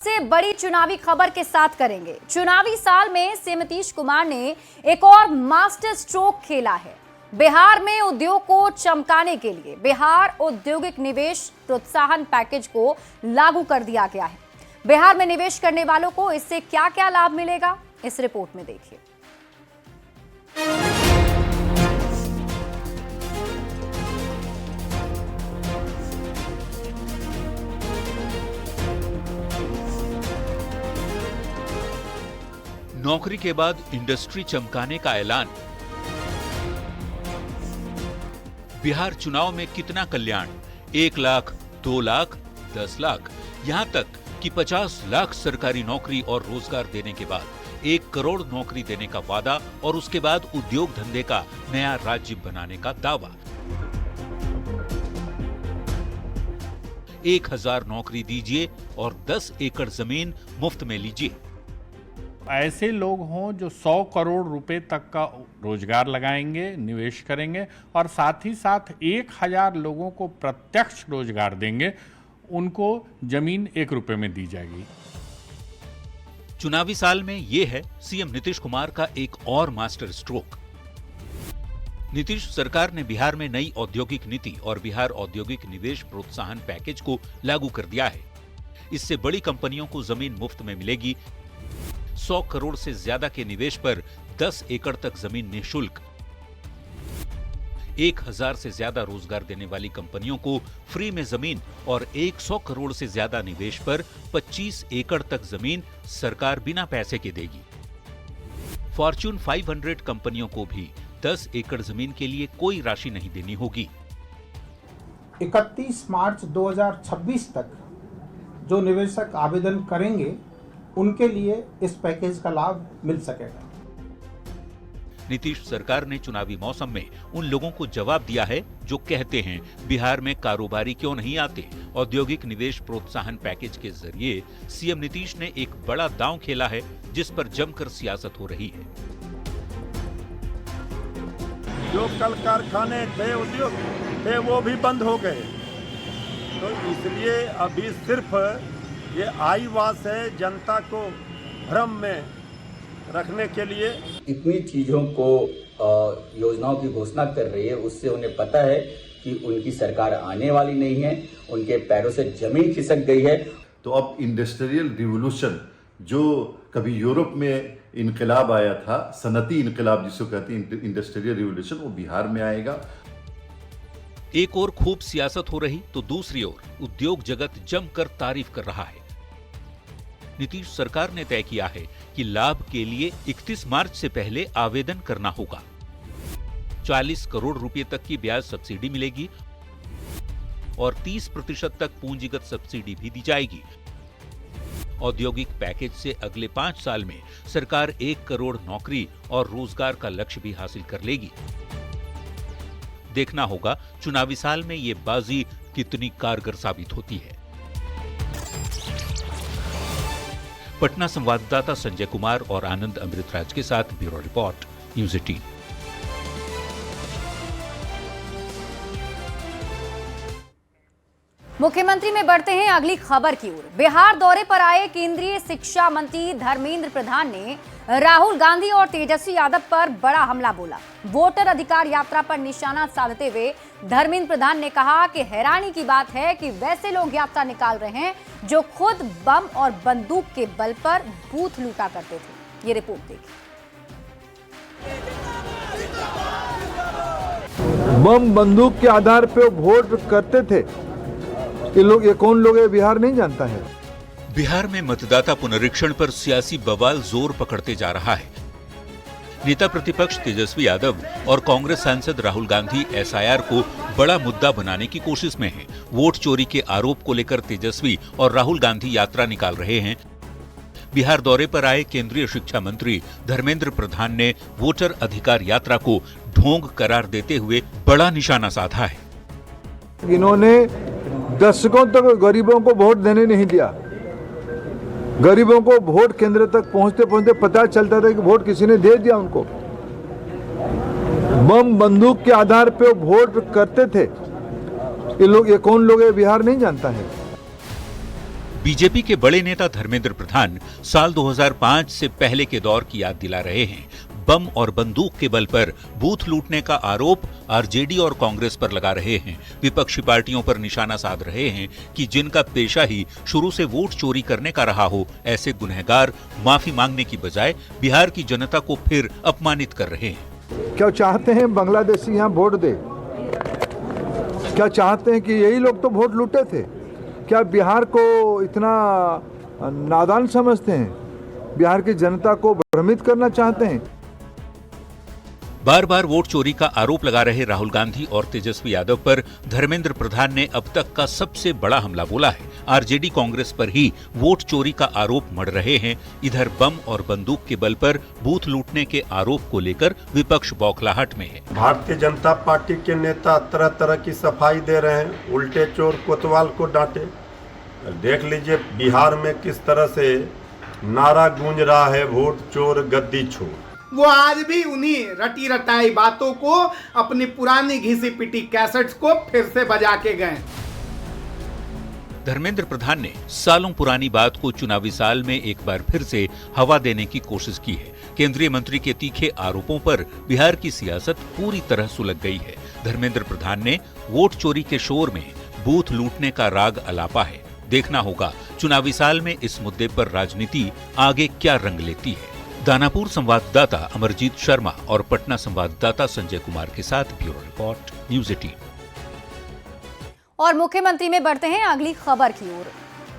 से बड़ी चुनावी खबर के साथ करेंगे। चुनावी साल में सीएम नीतीश कुमार ने एक और मास्टर स्ट्रोक खेला है। बिहार में उद्योग को चमकाने के लिए बिहार औद्योगिक निवेश प्रोत्साहन पैकेज को लागू कर दिया गया है। बिहार में निवेश करने वालों को इससे क्या क्या लाभ मिलेगा, इस रिपोर्ट में देखिए। नौकरी के बाद इंडस्ट्री चमकाने का ऐलान। बिहार चुनाव में कितना कल्याण, 1 लाख, 2 लाख, 10 लाख, यहां तक कि 50 लाख सरकारी नौकरी और रोजगार देने के बाद 1 करोड़ नौकरी देने का वादा और उसके बाद उद्योग धंधे का नया राज्य बनाने का दावा। 1000 नौकरी दीजिए और 10 एकड़ जमीन मुफ्त में लीजिए। ऐसे लोग हों जो 100 करोड़ रुपए तक का रोजगार लगाएंगे, निवेश करेंगे और साथ ही साथ 1000 लोगों को प्रत्यक्ष रोजगार देंगे, उनको जमीन 1 रुपए में दी जाएगी। चुनावी साल में ये है सीएम नीतीश कुमार का एक और मास्टर स्ट्रोक। नीतीश सरकार ने बिहार में नई औद्योगिक नीति और बिहार औद्योगिक निवेश प्रोत्साहन पैकेज को लागू कर दिया है। इससे बड़ी कंपनियों को जमीन मुफ्त में मिलेगी। 100 करोड़ से ज्यादा के निवेश पर 10 एकड़ तक जमीन निःशुल्क। 1000 से ज्यादा रोजगार देने वाली कंपनियों को फ्री में जमीन और 100 करोड़ से ज्यादा निवेश पर 25 एकड़ तक जमीन सरकार बिना पैसे के देगी। फॉर्च्यून 500 कंपनियों को भी 10 एकड़ जमीन के लिए कोई राशि नहीं देनी होगी। 31 मार्च 2026 तक जो निवेशक आवेदन करेंगे उनके लिए इस पैकेज का लाभ मिल सकेगा। नीतीश सरकार ने चुनावी मौसम में उन लोगों को जवाब दिया है जो कहते हैं बिहार में कारोबारी क्यों नहीं आते। औद्योगिक निवेश प्रोत्साहन पैकेज के जरिए सीएम नीतीश ने एक बड़ा दांव खेला है जिस पर जमकर सियासत हो रही है। जो कल कारखाने थे, उद्योग थे, वो भी बंद हो गए। तो इसलिए अभी सिर्फ ये आईवास है जनता को भ्रम में रखने के लिए। इतनी चीजों को योजनाओं की घोषणा कर रही है, उससे उन्हें पता है कि उनकी सरकार आने वाली नहीं है, उनके पैरों से जमीन खिसक गई है। तो अब इंडस्ट्रियल रिवोल्यूशन जो कभी यूरोप में इनकलाब आया था, सनती इनकलाब जिसको कहते हैं इंडस्ट्रियल रिवोल्यूशन, वो बिहार में आएगा। एक ओर खूब सियासत हो रही तो दूसरी ओर उद्योग जगत जमकर तारीफ कर रहा है। नीतीश सरकार ने तय किया है कि लाभ के लिए 31 मार्च से पहले आवेदन करना होगा। 40 करोड़ रुपए तक की ब्याज सब्सिडी मिलेगी और 30% तक पूंजीगत सब्सिडी भी दी जाएगी। औद्योगिक पैकेज से अगले 5 साल में सरकार 1 करोड़ नौकरी और रोजगार का लक्ष्य भी हासिल कर लेगी। देखना होगा चुनावी साल में ये बाजी कितनी कारगर साबित होती है। पटना संवाददाता संजय कुमार और आनंद अमृतराज के साथ ब्यूरो रिपोर्ट, न्यूज़ 18। मुख्यमंत्री में बढ़ते हैं अगली खबर की ओर। बिहार दौरे पर आए केंद्रीय शिक्षा मंत्री धर्मेंद्र प्रधान ने राहुल गांधी और तेजस्वी यादव पर बड़ा हमला बोला। वोटर अधिकार यात्रा पर निशाना साधते हुए धर्मेंद्र प्रधान ने कहा कि हैरानी की बात है कि वैसे लोग यात्रा निकाल रहे हैं जो खुद बम और बंदूक के बल पर बूथ लूटा करते थे। ये रिपोर्ट देखिए। बम बंदूक के आधार पर वोट करते थे। ये कौन लोग है बिहार नहीं जानता है। बिहार में मतदाता पुनरीक्षण पर सियासी बवाल जोर पकड़ते जा रहा है। नेता प्रतिपक्ष तेजस्वी यादव और कांग्रेस सांसद राहुल गांधी एसआईआर को बड़ा मुद्दा बनाने की कोशिश में हैं। वोट चोरी के आरोप को लेकर तेजस्वी और राहुल गांधी यात्रा निकाल रहे हैं। बिहार दौरे पर आए केंद्रीय शिक्षा मंत्री धर्मेंद्र प्रधान ने वोटर अधिकार यात्रा को ढोंग करार देते हुए बड़ा निशाना साधा है। इन्होंने दशकों तक गरीबों को वोट देने नहीं दिया। गरीबों को वोट केंद्र तक पहुंचते पहुंचते पता चलता था कि वोट किसी ने दे दिया उनको। बम बंदूक के आधार पर वोट करते थे। ये कौन लोग है बिहार नहीं जानता है। बीजेपी के बड़े नेता धर्मेंद्र प्रधान साल 2005 से पहले के दौर की याद दिला रहे हैं। बम और बंदूक के बल पर बूथ लूटने का आरोप आरजेडी और कांग्रेस पर लगा रहे हैं। विपक्षी पार्टियों पर निशाना साध रहे हैं कि जिनका पेशा ही शुरू से वोट चोरी करने का रहा हो, ऐसे गुनहगार माफी मांगने की बजाय बिहार की जनता को फिर अपमानित कर रहे हैं। क्या चाहते हैं बांग्लादेशी यहाँ वोट दे? क्या चाहते हैं कि यही लोग तो वोट लूटे थे? क्या बिहार को इतना नादान समझते हैं? बिहार की जनता को भ्रमित करना चाहते हैं? बार बार वोट चोरी का आरोप लगा रहे राहुल गांधी और तेजस्वी यादव पर धर्मेंद्र प्रधान ने अब तक का सबसे बड़ा हमला बोला है। आरजेडी कांग्रेस पर ही वोट चोरी का आरोप मढ़ रहे हैं। इधर बम और बंदूक के बल पर बूथ लूटने के आरोप को लेकर विपक्ष बौखलाहट में है। भारतीय जनता पार्टी के नेता तरह तरह की सफाई दे रहे हैं, उल्टे चोर कोतवाल को डांटे। देख लीजिए बिहार में किस तरह से नारा गूंज रहा है, वोट चोर गद्दी छोर। वो आज भी उन्हीं रटी रटाई बातों को, अपनी पुरानी घिसी पिटी कैसेट्स को फिर से बजा के गए। धर्मेंद्र प्रधान ने सालों पुरानी बात को चुनावी साल में एक बार फिर से हवा देने की कोशिश की है। केंद्रीय मंत्री के तीखे आरोपों पर बिहार की सियासत पूरी तरह सुलग गई है। धर्मेंद्र प्रधान ने वोट चोरी के शोर में बूथ लूटने का राग अलापा है। देखना होगा चुनावी साल में इस मुद्दे पर राजनीति आगे क्या रंग लेती है। दानापुर संवाददाता अमरजीत शर्मा और पटना संवाददाता संजय कुमार के साथ ब्यूरो रिपोर्ट, न्यूज़ 18। और मुख्यमंत्री में बढ़ते हैं अगली खबर की ओर।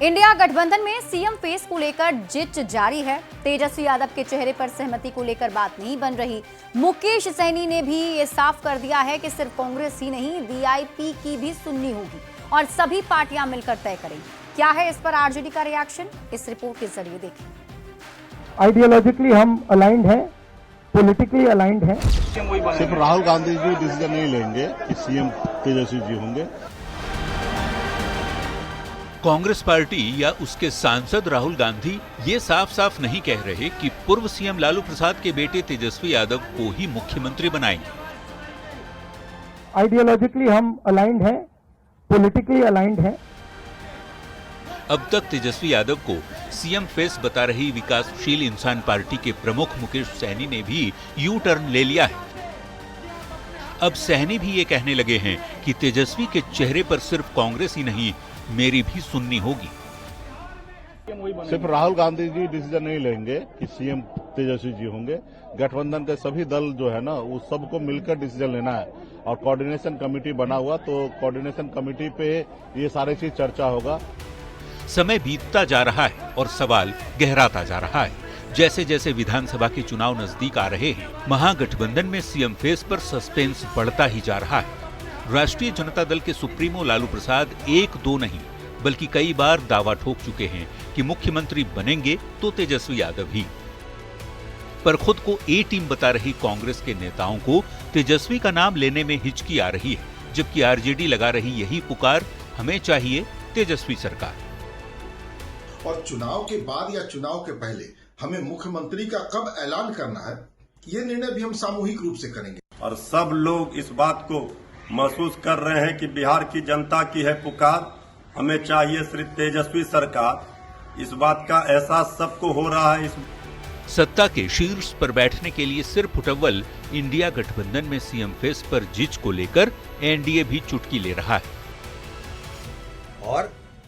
इंडिया गठबंधन में सीएम फेस को लेकर जिच जारी है। तेजस्वी यादव के चेहरे पर सहमति को लेकर बात नहीं बन रही। मुकेश सहनी ने भी ये साफ कर दिया है कि सिर्फ कांग्रेस ही नहीं, वीआईपी की भी सुननी होगी और सभी पार्टियां मिलकर तय करेंगी। क्या है इस पर आरजेडी का रिएक्शन, इस रिपोर्ट के जरिए देखें। आइडियोलॉजिकली हम अलाइंड हैं, पॉलिटिकली अलाइंड हैं। सिर्फ राहुल गांधी जी डिसीजन नहीं लेंगे कि सीएम तेजस्वी जी होंगे। कांग्रेस पार्टी या उसके सांसद राहुल गांधी ये साफ साफ नहीं कह रहे कि पूर्व सीएम लालू प्रसाद के बेटे तेजस्वी यादव को ही मुख्यमंत्री बनाएंगे। आइडियोलॉजिकली हम अलाइंड हैं, पॉलिटिकली अलाइंड हैं। अब तक तेजस्वी यादव को सीएम फेस बता रही विकासशील इंसान पार्टी के प्रमुख मुकेश सहनी ने भी यू टर्न ले लिया है। अब सहनी भी ये कहने लगे हैं कि तेजस्वी के चेहरे पर सिर्फ कांग्रेस ही नहीं, मेरी भी सुननी होगी। सिर्फ राहुल गांधी जी डिसीजन नहीं लेंगे कि सीएम तेजस्वी जी होंगे। गठबंधन के सभी दल जो है ना, वो सबको मिलकर डिसीजन लेना है और कोऑर्डिनेशन कमेटी बना हुआ, तो कोऑर्डिनेशन कमेटी पे ये सारी चीज चर्चा होगा। समय बीतता जा रहा है और सवाल गहराता जा रहा है। जैसे जैसे विधानसभा के चुनाव नजदीक आ रहे हैं, महागठबंधन में सीएम फेस पर सस्पेंस बढ़ता ही जा रहा है। राष्ट्रीय जनता दल के सुप्रीमो लालू प्रसाद एक दो नहीं बल्कि कई बार दावा ठोक चुके हैं कि मुख्यमंत्री बनेंगे तो तेजस्वी यादव ही। पर खुद को ए टीम बता रही कांग्रेस के नेताओं को तेजस्वी का नाम लेने में हिचकी आ रही है, जबकि आरजेडी लगा रही यही पुकार, हमें चाहिए तेजस्वी सरकार। और चुनाव के बाद या चुनाव के पहले हमें मुख्यमंत्री का कब ऐलान करना है, ये निर्णय भी हम सामूहिक रूप से करेंगे। और सब लोग इस बात को महसूस कर रहे हैं कि बिहार की जनता की है पुकार, हमें चाहिए सिर्फ तेजस्वी सरकार। इस बात का एहसास सबको हो रहा है। सत्ता के शीर्ष पर बैठने के लिए सिर्फ उठव्वल इंडिया गठबंधन में सीएम फेस पर जिच को लेकर एनडीए भी चुटकी ले रहा है। और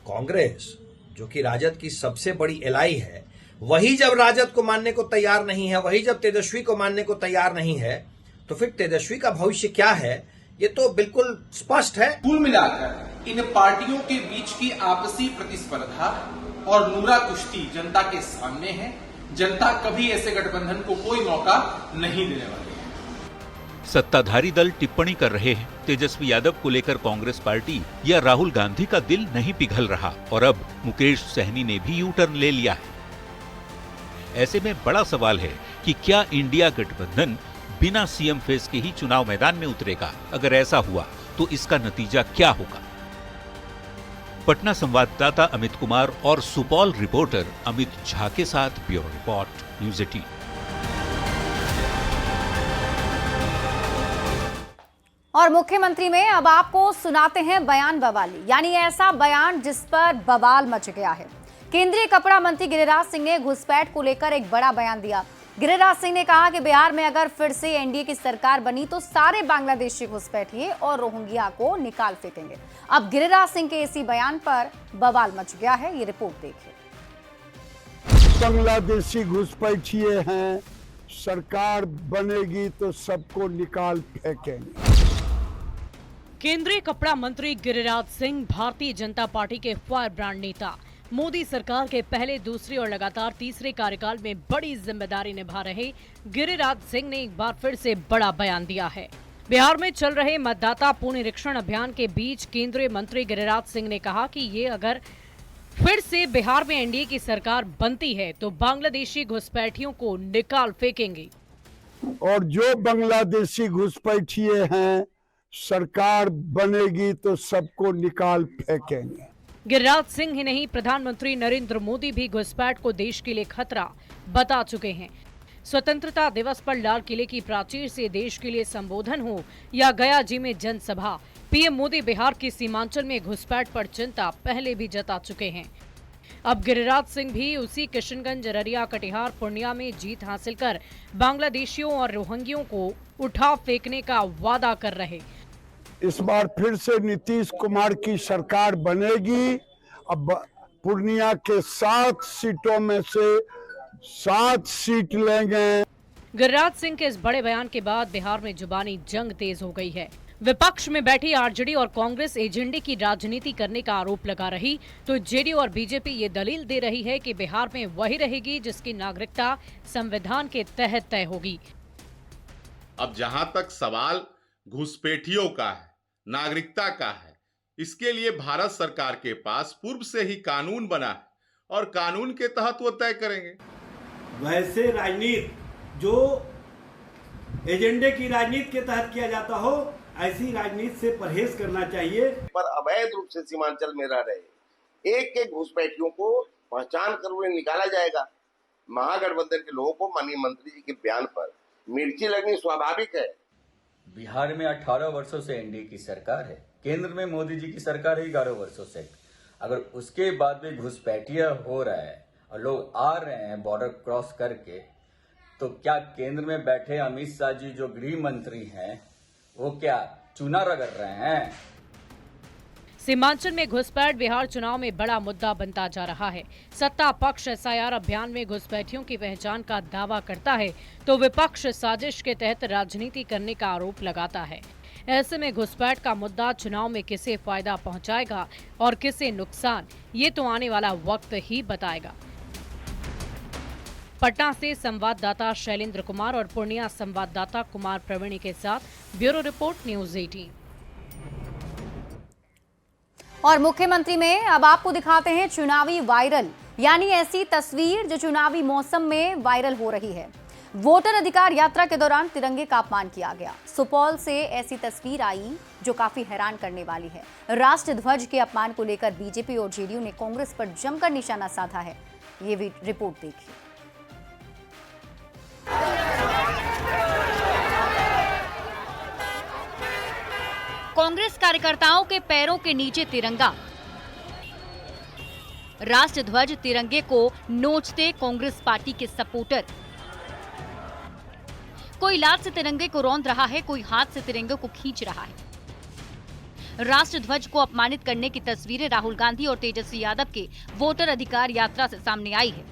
कांग्रेस जो कि राजद की सबसे बड़ी एलाई है, वही जब राजद को मानने को तैयार नहीं है, वही जब तेजस्वी को मानने को तैयार नहीं है, तो फिर तेजस्वी का भविष्य क्या है, ये तो बिल्कुल स्पष्ट है। कुल मिलाकर इन पार्टियों के बीच की आपसी प्रतिस्पर्धा और नूरा कुश्ती जनता के सामने है। जनता कभी ऐसे गठबंधन को कोई मौका नहीं देने वाली है। सत्ताधारी दल टिप्पणी कर रहे हैं, तेजस्वी यादव को लेकर कांग्रेस पार्टी या राहुल गांधी का दिल नहीं पिघल रहा और अब मुकेश सहनी ने भी यू टर्न ले लिया है। ऐसे में बड़ा सवाल है कि क्या इंडिया गठबंधन बिना सीएम फेस के ही चुनाव मैदान में उतरेगा? अगर ऐसा हुआ तो इसका नतीजा क्या होगा? पटना संवाददाता अमित कुमार और सुपौल रिपोर्टर अमित झा के साथ ब्यूरो रिपोर्ट, न्यूज़ 18। और मुख्यमंत्री में अब आपको सुनाते हैं बयान बवाली, यानी ऐसा बयान जिस पर बवाल मच गया है। केंद्रीय कपड़ा मंत्री गिरिराज सिंह ने घुसपैठ को लेकर एक बड़ा बयान दिया। गिरिराज सिंह ने कहा कि बिहार में अगर फिर से एनडीए की सरकार बनी तो सारे बांग्लादेशी घुसपैठिए और रोहिंग्या को निकाल फेंकेंगे। अब गिरिराज सिंह के इसी बयान पर बवाल मच गया है, ये रिपोर्ट देखिए। बांग्लादेशी घुसपैठिए हैं, सरकार बनेगी तो सबको निकाल फेंकेंगे। केंद्रीय कपड़ा मंत्री गिरिराज सिंह भारतीय जनता पार्टी के फायर ब्रांड नेता, मोदी सरकार के पहले, दूसरे और लगातार तीसरे कार्यकाल में बड़ी जिम्मेदारी निभा रहे गिरिराज सिंह ने एक बार फिर से बड़ा बयान दिया है। बिहार में चल रहे मतदाता पुनरीक्षण अभियान के बीच केंद्रीय मंत्री गिरिराज सिंह ने कहा कि ये अगर फिर से बिहार में एनडीए की सरकार बनती है तो बांग्लादेशी घुसपैठियों को निकाल फेंकेंगे। और जो बांग्लादेशी घुसपैठिए हैं, सरकार बनेगी तो सबको निकाल फेंकेंगे। गिरिराज सिंह ही नहीं, प्रधानमंत्री नरेंद्र मोदी भी घुसपैठ को देश के लिए खतरा बता चुके हैं। स्वतंत्रता दिवस पर लाल किले की प्राचीर से देश के लिए संबोधन हो या गया जी में जनसभा, पीएम मोदी बिहार के सीमांचल में घुसपैठ पर चिंता पहले भी जता चुके हैं। अब गिरिराज सिंह भी उसी किशनगंज, अररिया, कटिहार, पूर्णिया में जीत हासिल कर बांग्लादेशियों और रोहिंग्यों को उठा फेंकने का वादा कर रहे। इस बार फिर से नीतीश कुमार की सरकार बनेगी। अब पूर्णिया के 7 सीटों में से 7 सीट लेंगे। गिरिराज सिंह के इस बड़े बयान के बाद बिहार में जुबानी जंग तेज हो गई है। विपक्ष में बैठी आरजेडी और कांग्रेस एजेंडे की राजनीति करने का आरोप लगा रही तो जेडीयू और बीजेपी ये दलील दे रही है कि बिहार में वही रहेगी जिसकी नागरिकता संविधान के तहत तय होगी। अब जहां तक सवाल घुसपैठियों का है, नागरिकता का है, इसके लिए भारत सरकार के पास पूर्व से ही कानून बना है और कानून के तहत वो तय करेंगे। वैसे राजनीति जो एजेंडे की राजनीति के तहत किया जाता हो, ऐसी राजनीति से परहेज करना चाहिए। पर अवैध रूप से सीमांचल में रह रहे एक एक घुसपैठियों को पहचान कर उन्हें निकाला जाएगा। महागठबंधन के लोगों को माननीय मंत्री जी के बयान पर मिर्ची लगनी स्वाभाविक है। बिहार में 18 वर्षों से एनडीए की सरकार है, केंद्र में मोदी जी की सरकार है 11 वर्षों से। अगर उसके बाद भी घुसपैठिया हो रहा है और लोग आ रहे हैं बॉर्डर क्रॉस करके, तो क्या केंद्र में बैठे अमित शाह जी जो गृह मंत्री हैं वो क्या चूना रगड़ रहे हैं? सीमांचल में घुसपैठ बिहार चुनाव में बड़ा मुद्दा बनता जा रहा है। सत्ता पक्ष एसआईआर अभियान में घुसपैठियों की पहचान का दावा करता है तो विपक्ष साजिश के तहत राजनीति करने का आरोप लगाता है। ऐसे में घुसपैठ का मुद्दा चुनाव में किसे फायदा पहुंचाएगा और किसे नुकसान, ये तो आने वाला वक्त ही बताएगा। पटना से संवाददाता शैलेंद्र कुमार और पूर्णिया संवाददाता कुमार प्रवीणी के साथ ब्यूरो रिपोर्ट, न्यूज़ 18। और मुख्यमंत्री में अब आपको दिखाते हैं चुनावी वायरल, यानी ऐसी तस्वीर जो चुनावी मौसम में वायरल हो रही है। वोटर अधिकार यात्रा के दौरान तिरंगे का अपमान किया गया। सुपौल से ऐसी तस्वीर आई जो काफी हैरान करने वाली है। राष्ट्र ध्वज के अपमान को लेकर बीजेपी और जेडीयू ने कांग्रेस पर जमकर निशाना साधा है। ये भी रिपोर्ट देखिए। कांग्रेस कार्यकर्ताओं के पैरों के नीचे तिरंगा, राष्ट्र ध्वज तिरंगे को नोचते कांग्रेस पार्टी के सपोर्टर। कोई लात से तिरंगे को रौंद रहा है, कोई हाथ से तिरंगे को खींच रहा है। राष्ट्र ध्वज को अपमानित करने की तस्वीरें राहुल गांधी और तेजस्वी यादव के वोटर अधिकार यात्रा से सामने आई है।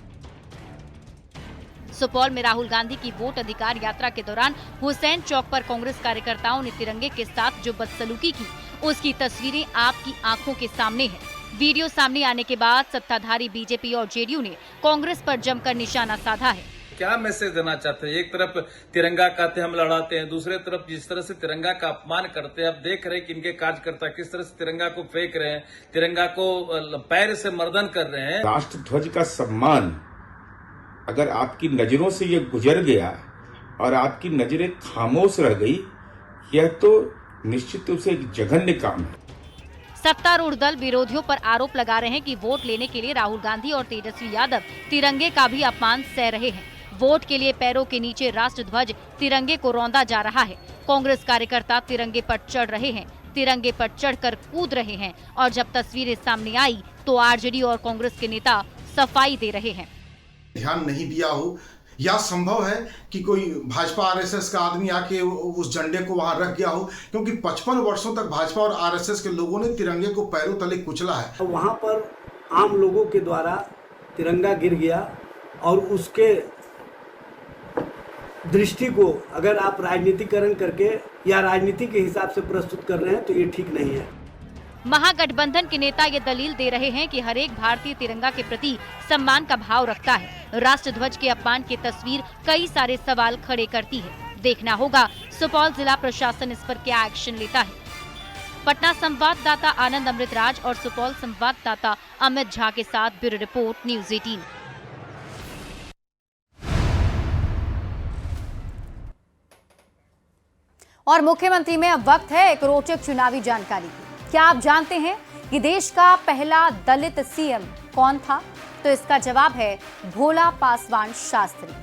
सुपौल में राहुल गांधी की वोट अधिकार यात्रा के दौरान हुसैन चौक पर कांग्रेस कार्यकर्ताओं ने तिरंगे के साथ जो बदसलूकी की, उसकी तस्वीरें आपकी आंखों के सामने है। वीडियो सामने आने के बाद सत्ताधारी बीजेपी और जेडीयू ने कांग्रेस पर जमकर निशाना साधा है। क्या मैसेज देना चाहते हैं? एक तरफ तिरंगा कहते हम लड़ाते हैं, दूसरे तरफ जिस तरह से तिरंगा का अपमान करते हैं। अब देख रहे हैं कि इनके कार्यकर्ता किस तरह से तिरंगा को फेंक रहे हैं, तिरंगा को पैर से मर्दन कर रहे हैं। राष्ट्र ध्वज का सम्मान अगर आपकी नजरों से ये गुजर गया और आपकी नजरें खामोश रह गई, यह तो निश्चित रूप से एक जघन्य काम है। सत्तारूढ़ दल विरोधियों पर आरोप लगा रहे हैं कि वोट लेने के लिए राहुल गांधी और तेजस्वी यादव तिरंगे का भी अपमान सह रहे हैं। वोट के लिए पैरों के नीचे राष्ट्र ध्वज तिरंगे को रौंदा जा रहा है। कांग्रेस कार्यकर्ता तिरंगे पर चढ़ रहे हैं, तिरंगे पर चढ़कर कूद रहे हैं और जब तस्वीरें सामने आई तो आरजेडी और कांग्रेस के नेता सफाई दे रहे हैं। ध्यान नहीं दिया हो या संभव है कि कोई भाजपा आरएसएस का आदमी आके उस झंडे को वहां रख गया हो, क्योंकि 55 वर्षों तक भाजपा और आरएसएस के लोगों ने तिरंगे को पैरों तले कुचला है। वहां पर आम लोगों के द्वारा तिरंगा गिर गया और उसके दृष्टि को अगर आप राजनीतिकरण करके या राजनीति के हिसाब से प्रस्तुत कर रहे हैं तो ये ठीक नहीं है। महागठबंधन के नेता ये दलील दे रहे हैं कि हर एक भारतीय तिरंगा के प्रति सम्मान का भाव रखता है। राष्ट्र ध्वज के अपमान की तस्वीर कई सारे सवाल खड़े करती है। देखना होगा सुपौल जिला प्रशासन इस पर क्या एक्शन लेता है। पटना संवाददाता आनंद अमृतराज और सुपौल संवाददाता अमित झा के साथ ब्यूरो रिपोर्ट न्यूज़ 18। और मुख्यमंत्री में अब वक्त है एक रोचक चुनावी जानकारी की। क्या आप जानते हैं कि देश का पहला दलित सीएम कौन था? तो इसका जवाब है भोला पासवान शास्त्री।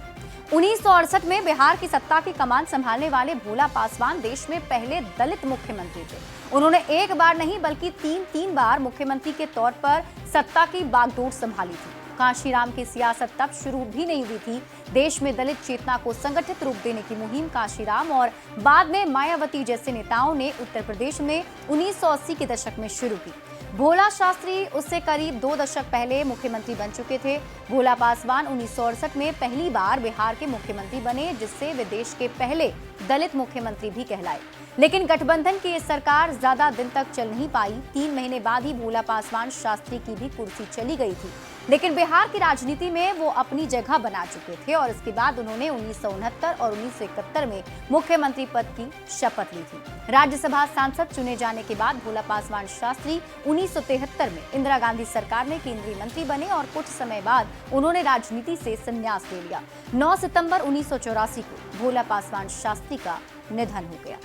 1968 में बिहार की सत्ता की कमान संभालने वाले भोला पासवान देश में पहले दलित मुख्यमंत्री थे। उन्होंने एक बार नहीं बल्कि तीन बार मुख्यमंत्री के तौर पर सत्ता की बागडोर संभाली थी। कांशीराम की सियासत तब शुरू भी नहीं हुई थी। देश में दलित चेतना को संगठित रूप देने की मुहिम कांशीराम और बाद में मायावती जैसे नेताओं ने उत्तर प्रदेश में 1980 के दशक में शुरू की। भोला शास्त्री उससे करीब 2 दशक पहले मुख्यमंत्री बन चुके थे। भोला पासवान 1968 में पहली बार बिहार के मुख्यमंत्री बने, जिससे वे देश के पहले दलित मुख्यमंत्री भी कहलाए। लेकिन गठबंधन की ये सरकार ज्यादा दिन तक चल नहीं पाई। 3 महीने बाद ही भोला पासवान शास्त्री की भी कुर्सी चली गई थी। लेकिन बिहार की राजनीति में वो अपनी जगह बना चुके थे और इसके बाद उन्होंने 1969 और 1971 में मुख्यमंत्री पद की शपथ ली थी। राज्यसभा सांसद चुने जाने के बाद भोला पासवान शास्त्री 1973 में इंदिरा गांधी सरकार में केंद्रीय मंत्री बने और कुछ समय बाद उन्होंने राजनीति से संन्यास ले लिया। 9 सितंबर 1984 को भोला पासवान शास्त्री का निधन हो गया।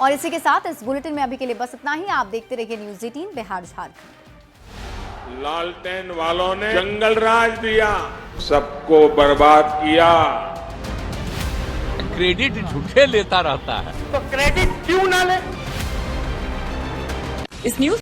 और इसी के साथ इस बुलेटिन में अभी के लिए बस इतना ही। आप देखते रहिए न्यूज़ 18 बिहार झारखंड। लालटेन वालों ने जंगल राज दिया, सबको बर्बाद किया। क्रेडिट झूठे लेता रहता है, तो क्रेडिट क्यों ना ले? इस न्यूज